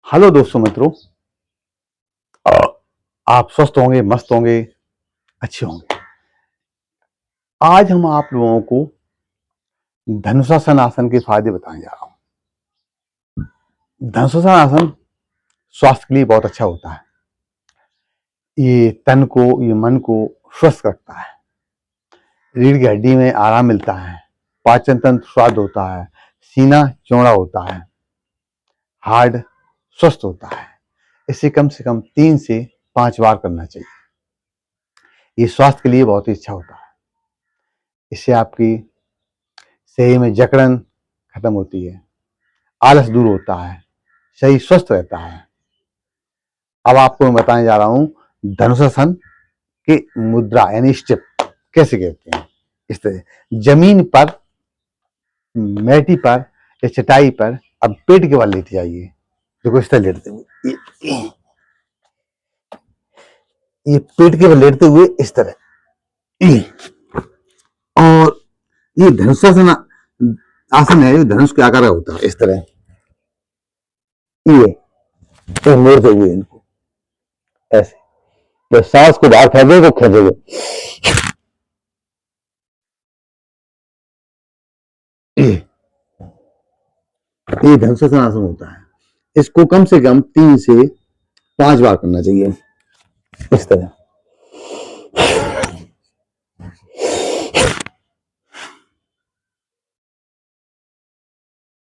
Hello दोस्तों मित्रों, आप स्वस्थ होंगे, मस्त होंगे, अच्छे होंगे। आज हम आप लोगों को धनुषासन आसन के फायदे बताने जा रहा हूं। धनुषासन आसन स्वास्थ्य के लिए बहुत अच्छा होता है। ये तन को, ये मन को स्वस्थ रखता है। रीढ़ की हड्डी में आराम मिलता है, पाचन तंत्र स्वाद होता है, सीना चौड़ा होता है, हार्ट स्वस्थ होता है। इसे कम से कम 3 से 5 बार करना चाहिए। ये स्वास्थ्य के लिए बहुत ही अच्छा होता है। इससे आपकी शरीर में जकड़न खत्म होती है, आलस दूर होता है, शरीर स्वस्थ रहता है। अब आपको मैं बताने जा रहा हूं धनुषासन की मुद्रा यानी स्टेप कैसे कहते हैं। इस तरह जमीन पर, मैटी पर या चटाई पर अब पेट के बल लेटे जाइए। देखो इस तरह लेटते हुए, ये पेट के बल लेटते हुए इस तरह। और ये धनुषासन आसन है, ये धनुष के आकार का होता है। इस तरह ये मोड़ते हुए इनको ऐसे, जब सांस को बाहर फेंके तो खेचोगे। ये धनुषासन आसन होता है। इसको कम से कम 3 से 5 बार करना चाहिए। इस तरह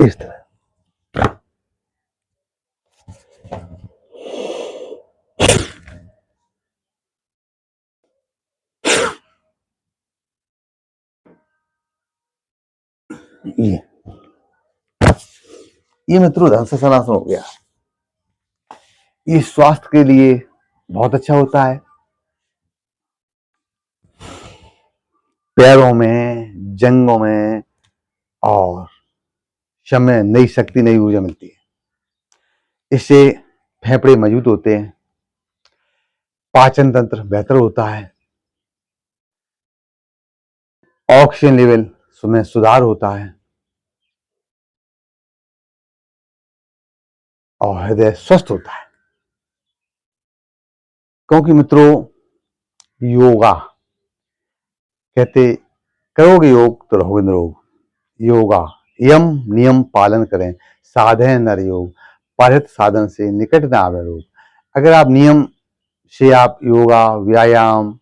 इस तरह ये मित्रों धनुषासन आसन हो गया। ये स्वास्थ्य के लिए बहुत अच्छा होता है। पैरों में, जंगों में और शरीर में नई शक्ति, नई ऊर्जा मिलती है। इससे फेफड़े मजबूत होते हैं, पाचन तंत्र बेहतर होता है, ऑक्सीजन लेवल में सुधार होता है और हृदय स्वस्थ होता है। क्योंकि मित्रों योगा कहते, करोगे योग तो रहोगे निरोग। योगा यम नियम पालन करें, साधे नर योग, परहित साधन से निकट न आवे रोग। अगर आप नियम से आप योगा, व्यायाम,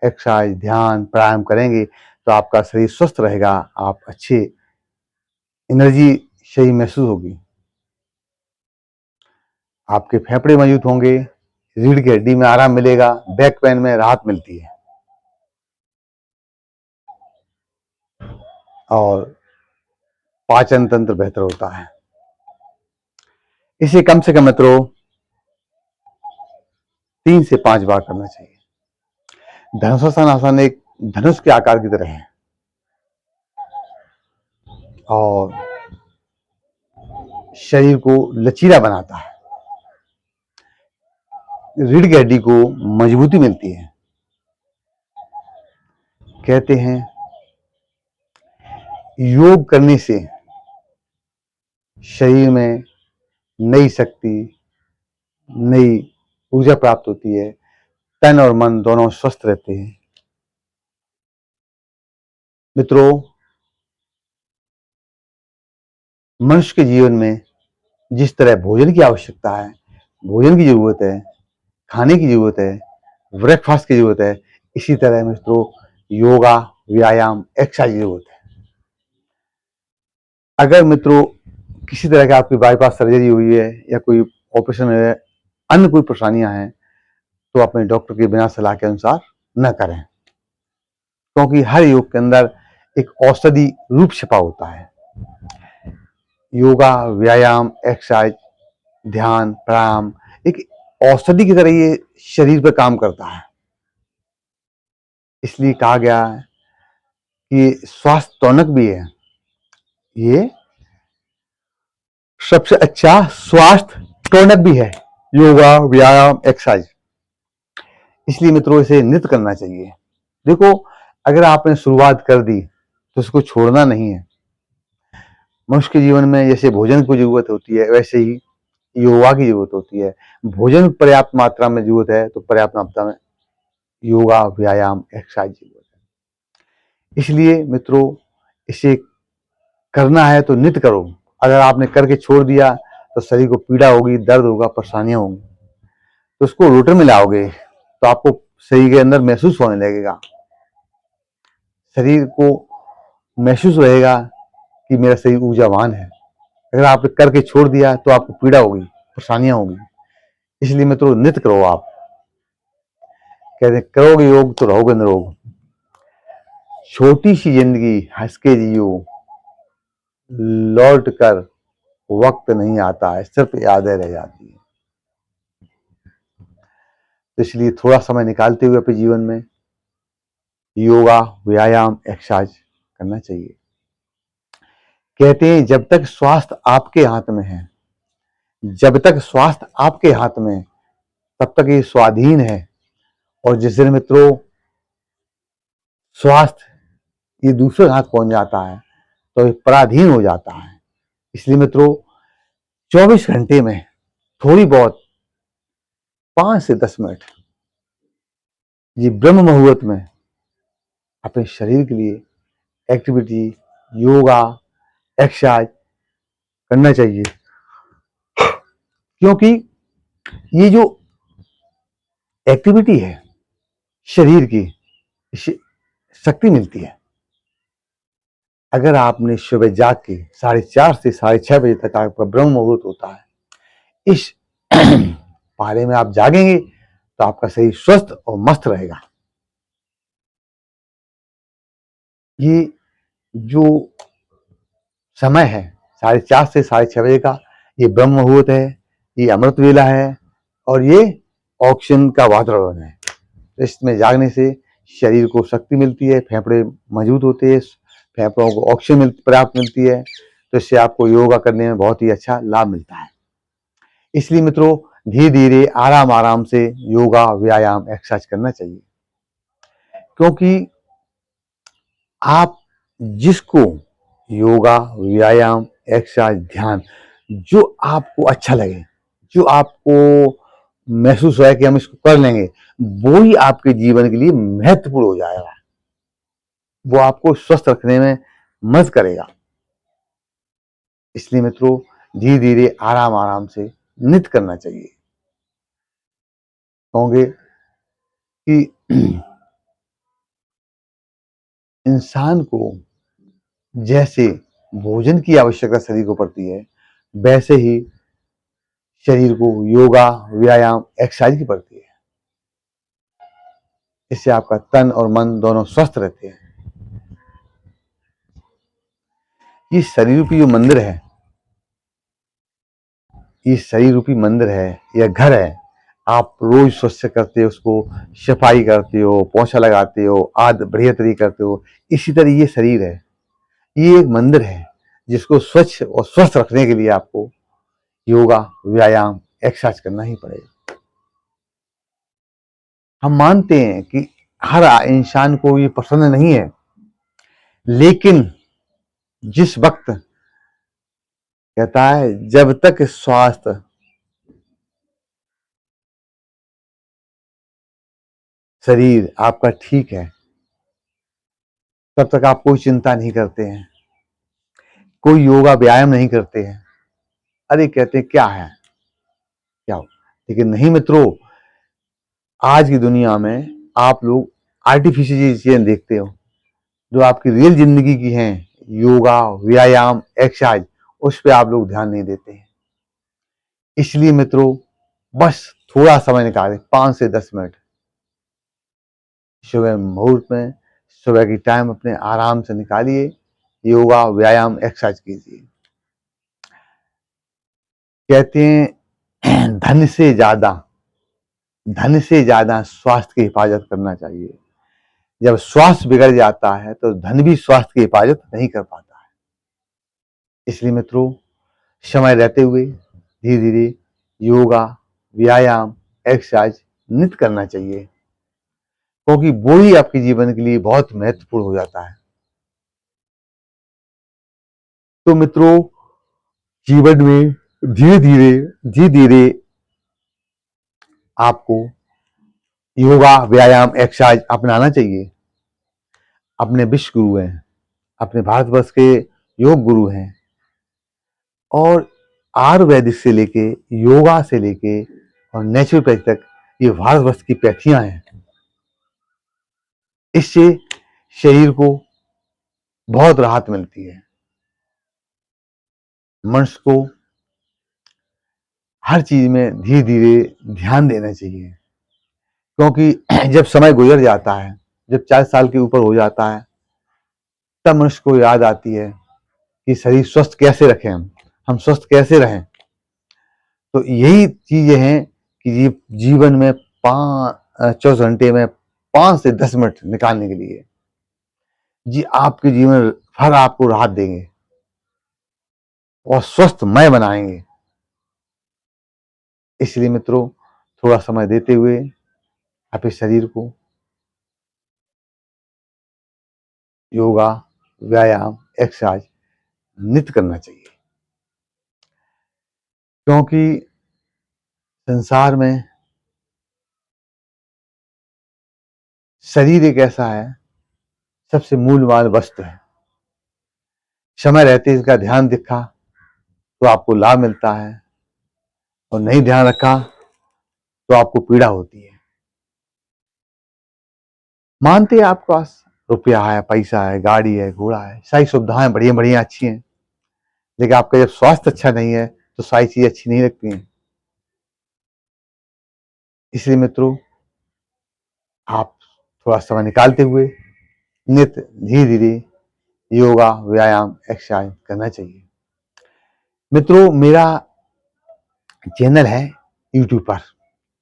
एक्सरसाइज, ध्यान, प्राणायाम करेंगे तो आपका शरीर स्वस्थ रहेगा, आप अच्छे एनर्जी शरीर महसूस होगी, आपके फेफड़े मजबूत होंगे, रीढ़ की हड्डी में आराम मिलेगा, बैक पेन में राहत मिलती है और पाचन तंत्र बेहतर होता है। इसे कम से कम मित्रों 3 से 5 बार करना चाहिए। धनुषासन आसन एक धनुष के आकार की तरह है और शरीर को लचीला बनाता है, रीढ़ की हड्डी को मजबूती मिलती है। कहते हैं योग करने से शरीर में नई शक्ति, नई ऊर्जा प्राप्त होती है, तन और मन दोनों स्वस्थ रहते हैं। मित्रों मनुष्य के जीवन में जिस तरह भोजन की आवश्यकता है, भोजन की जरूरत है, खाने की जरूरत है, ब्रेकफास्ट की जरूरत है, इसी तरह मित्रों योगा, व्यायाम, एक्सरसाइज की जरूरत है। अगर मित्रों किसी तरह की आपकी बाईपास सर्जरी हुई है या कोई ऑपरेशन है, अन्य कोई परेशानियां हैं, तो अपने डॉक्टर के बिना सलाह के अनुसार न करें, क्योंकि हर योग के अंदर एक औषधि रूप छिपा होता है। योगा, व्यायाम, एक्सरसाइज, ध्यान, प्राणायाम एक औषधि की तरह ये शरीर पर काम करता है। इसलिए कहा गया है कि स्वास्थ्य टॉनिक भी है, ये सबसे अच्छा स्वास्थ्य टॉनिक भी है, योगा, व्यायाम, एक्सरसाइज। इसलिए मित्रों इसे नित्य करना चाहिए। देखो अगर आपने शुरुआत कर दी तो उसको छोड़ना नहीं है। मनुष्य के जीवन में जैसे भोजन की जरूरत होती है, वैसे ही योगा की जरूरत होती है। भोजन पर्याप्त मात्रा में जरूरत है तो पर्याप्त मात्रा में योगा, व्यायाम, एक्सरसाइज की जरूरत है। इसलिए मित्रों, इसे करना है तो नित्य करो। अगर आपने करके छोड़ दिया तो शरीर को पीड़ा होगी, दर्द होगा, परेशानियां होंगी। तो उसको रूटीन में लाओगे तो आपको शरीर के अंदर महसूस होने लगेगा, शरीर को महसूस रहेगा कि मेरा शरीर ऊर्जावान है। अगर आपने करके छोड़ दिया तो आपको पीड़ा होगी, परेशानियां होंगी। इसलिए मित्रों, नित्य करो। आप कहते हैं करोगे योग तो रहोगे निरोग। छोटी सी जिंदगी हंस के जियो, लौट कर वक्त नहीं आता है, सिर्फ यादें रह जाती है। तो इसलिए थोड़ा समय निकालते हुए अपने जीवन में योगा, व्यायाम, एक्सरसाइज करना चाहिए। कहते हैं जब तक स्वास्थ्य आपके हाथ में है, जब तक स्वास्थ्य आपके हाथ में, तब तक ये स्वाधीन है। और जिस दिन मित्रों स्वास्थ्य ये दूसरे हाथ पहुंच जाता है तो ये पराधीन हो जाता है। इसलिए मित्रों 24 घंटे में थोड़ी बहुत 5 से 10 मिनट ये ब्रह्म मुहूर्त में अपने शरीर के लिए एक्टिविटी, योगा, एक्सरसाइज करना चाहिए। क्योंकि ये जो एक्टिविटी है शरीर की, इससे शक्ति मिलती है। अगर आपने सुबह जाग के 4:30 से 6:30 बजे तक आपका ब्रह्म मुहूर्त होता है, इस पारे में आप जागेंगे तो आपका शरीर स्वस्थ और मस्त रहेगा। ये जो समय है 4:30 से 6:30 बजे का, ये ब्रह्म मुहूर्त है, ये अमृत वेला है और ये ऑक्सीजन का वातावरण है। इसमें जागने से शरीर को शक्ति मिलती है, फेफड़े मजबूत होते हैं, फेफड़ों को ऑक्सीजन पर्याप्त मिलती है। तो इससे आपको योगा करने में बहुत ही अच्छा लाभ मिलता है। इसलिए मित्रों धीरे धीरे आराम आराम से योगा, व्यायाम, एक्सरसाइज करना चाहिए। क्योंकि आप जिसको योगा, व्यायाम, एक्सरसाइज, ध्यान जो आपको अच्छा लगे, जो आपको महसूस हो कि हम इसको कर लेंगे, वो ही आपके जीवन के लिए महत्वपूर्ण हो जाएगा। वो आपको स्वस्थ रखने में मदद करेगा। इसलिए मित्रों धीरे धीरे आराम आराम से नित्य करना चाहिए। कहोगे कि इंसान को जैसे भोजन की आवश्यकता शरीर को पड़ती है, वैसे ही शरीर को योगा, व्यायाम, एक्सरसाइज की पड़ती है। इससे आपका तन और मन दोनों स्वस्थ रहते हैं। ये शरीर रूपी जो मंदिर है, ये शरीर रूपी मंदिर है या घर है। आप रोज स्वच्छ करते हो, उसको सफाई करते हो, पोछा लगाते हो, आदि बढ़िया तरीके करते हो। इसी तरह ये शरीर है, ये एक मंदिर है जिसको स्वच्छ और स्वस्थ रखने के लिए आपको योगा, व्यायाम, एक्सरसाइज करना ही पड़ेगा। हम मानते हैं कि हर इंसान को ये पसंद नहीं है, लेकिन जिस वक्त कहता है जब तक स्वास्थ्य शरीर आपका ठीक है, तब तक आप कोई चिंता नहीं करते हैं, कोई योगा व्यायाम नहीं करते हैं। अरे कहते हैं क्या है, क्या हो। लेकिन नहीं मित्रों, आज की दुनिया में आप लोग आर्टिफिशियल चीजें देखते हो जो आपकी रियल जिंदगी की हैं। योगा, व्यायाम, एक्सरसाइज, उस पर आप लोग ध्यान नहीं देते हैं। इसलिए मित्रों बस थोड़ा समय निकालें, 5 से 10 मिनट सुबह मुहूर्त में, सुबह की टाइम अपने आराम से निकालिए, योगा, व्यायाम, एक्सरसाइज कीजिए। कहते हैं धन से ज्यादा स्वास्थ्य की हिफाजत करना चाहिए। जब स्वास्थ्य बिगड़ जाता है तो धन भी स्वास्थ्य की हिफाजत नहीं कर पाता है। इसलिए मित्रों समय रहते हुए धीरे धीरे योगा, व्यायाम, एक्सरसाइज नित्य करना चाहिए, क्योंकि वो ही आपके जीवन के लिए बहुत महत्वपूर्ण हो जाता है। तो मित्रों जीवन में धीरे धीरे आपको योगा, व्यायाम, एक्सरसाइज अपनाना चाहिए। अपने विश्व गुरु हैं, अपने भारतवर्ष के योग गुरु हैं, और आयुर्वेदिक से लेके, योगा से लेके और नेचुरोपैथी तक ये भारतवर्ष की पैथियां हैं। इससे शरीर को बहुत राहत मिलती है। मनुष्य को हर चीज में धीरे धीरे ध्यान देना चाहिए, क्योंकि जब समय गुजर जाता है, जब 40 साल के ऊपर हो जाता है, तब मनुष्य को याद आती है कि शरीर स्वस्थ कैसे रखें, हम स्वस्थ कैसे रहें। तो यही चीजें हैं कि जीवन में 24 घंटे में 5 से 10 मिनट निकालने के लिए जी आपके जीवन भर आपको राहत देंगे और स्वस्थमय बनाएंगे। इसलिए मित्रों, थोड़ा समय देते हुए अपने शरीर को योगा, व्यायाम, एक्सरसाइज नित्य करना चाहिए, क्योंकि संसार में शरीर एक ऐसा है, सबसे मूल्यवान वस्तु है। समय रहते इसका ध्यान दिखा तो आपको लाभ मिलता है, और नहीं ध्यान रखा तो आपको पीड़ा होती है। मानते हैं आपके पास रुपया है, पैसा है, गाड़ी है, घोड़ा है, सारी सुविधाएं बढ़िया बढ़िया अच्छी हैं, लेकिन आपका जब स्वास्थ्य अच्छा नहीं है तो सारी चीजें अच्छी नहीं लगती हैं। इसलिए मित्रों, आप थोड़ा समय निकालते हुए नित्य धीरे धीरे योगा, व्यायाम, एक्सरसाइज करना चाहिए। मित्रों, मेरा चैनल है यूट्यूब पर,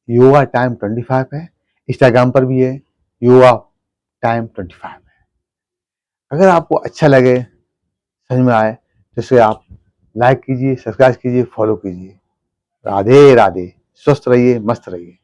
योगा टाइम 25 है। इंस्टाग्राम पर भी है, योगा टाइम 25 है। अगर आपको अच्छा लगे, समझ में आए, तो इसे आप लाइक कीजिए, सब्सक्राइब कीजिए, फॉलो कीजिए। राधे राधे। स्वस्थ रहिए, मस्त रहिए।